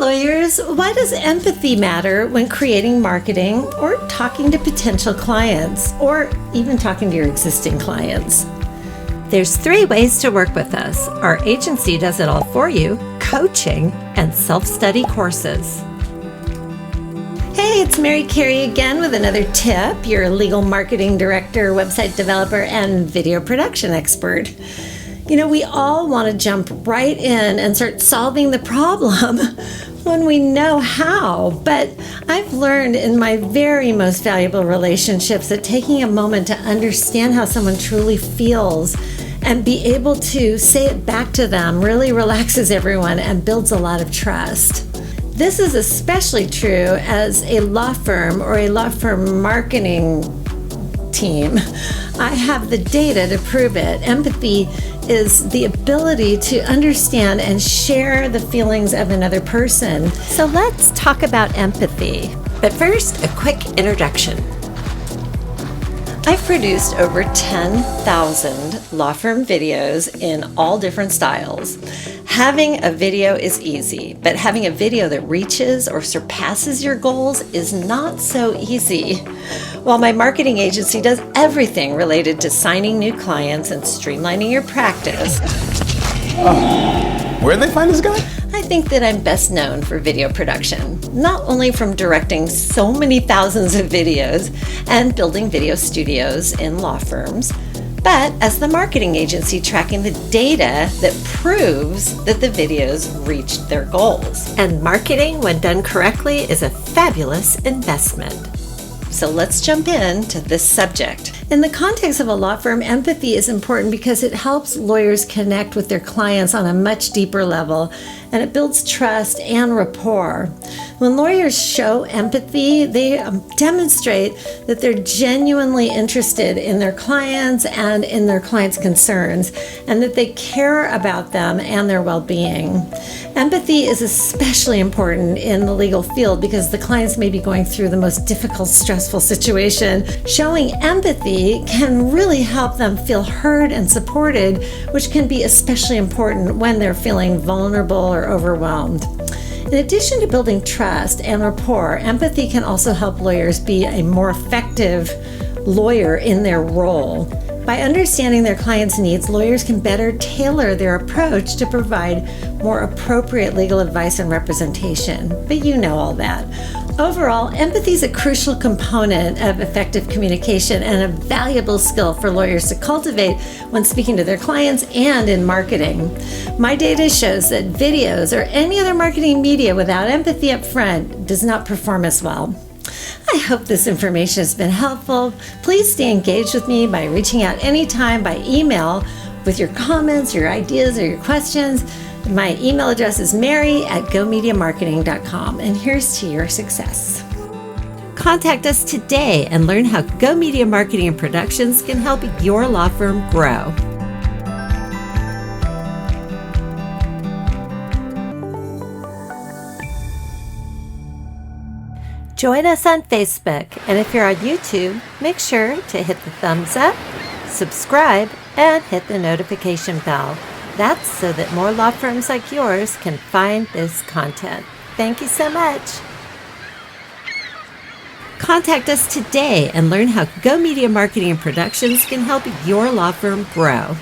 lawyers, why does empathy matter when creating marketing or talking to potential clients, or even talking to your existing clients? There's 3 ways to work with us. Our agency does it all for you: coaching and self-study courses. Hey, it's Mary Cary again with another tip. You're a legal marketing director, website developer, and video production expert. You know, we all want to jump right in and start solving the problem when we know how. But I've learned in my very most valuable relationships that taking a moment to understand how someone truly feels and be able to say it back to them really relaxes everyone and builds a lot of trust. This is especially true as a law firm or a law firm marketing team. I have the data to prove it. Empathy is the ability to understand and share the feelings of another person. So let's talk about empathy. But first, a quick introduction. I've produced over 10,000 law firm videos in all different styles. Having a video is easy, but having a video that reaches or surpasses your goals is not so easy. While my marketing agency does everything related to signing new clients and streamlining your practice, where'd they find this guy? I think that I'm best known for video production, not only from directing so many thousands of videos and building video studios in law firms, but as the marketing agency tracking the data that proves that the videos reached their goals. And marketing, when done correctly, is a fabulous investment. So let's jump into this subject. In the context of a law firm, empathy is important because it helps lawyers connect with their clients on a much deeper level, and it builds trust and rapport. When lawyers show empathy, they demonstrate that they're genuinely interested in their clients and in their clients' concerns, and that they care about them and their well-being. Empathy is especially important in the legal field because the clients may be going through the most difficult, stressful situation. Showing empathy can really help them feel heard and supported, which can be especially important when they're feeling vulnerable or overwhelmed. In addition to building trust and rapport, empathy can also help lawyers be a more effective lawyer in their role. By understanding their clients' needs, lawyers can better tailor their approach to provide more appropriate legal advice and representation. But you know all that. Overall, empathy is a crucial component of effective communication and a valuable skill for lawyers to cultivate when speaking to their clients and in marketing. My data shows that videos or any other marketing media without empathy up front does not perform as well. I hope this information has been helpful. Please stay engaged with me by reaching out anytime by email with your comments, your ideas, or your questions. My email address is mary@gomediamarketing.com, and here's to your success. Contact us today and learn how GoMedia Marketing Productions can help your law firm grow. Join us on Facebook, and if you're on YouTube, make sure to hit the thumbs up, subscribe, and hit the notification bell. That's so that more law firms like yours can find this content. Thank you so much. Contact us today and learn how GoMedia Marketing Productions can help your law firm grow.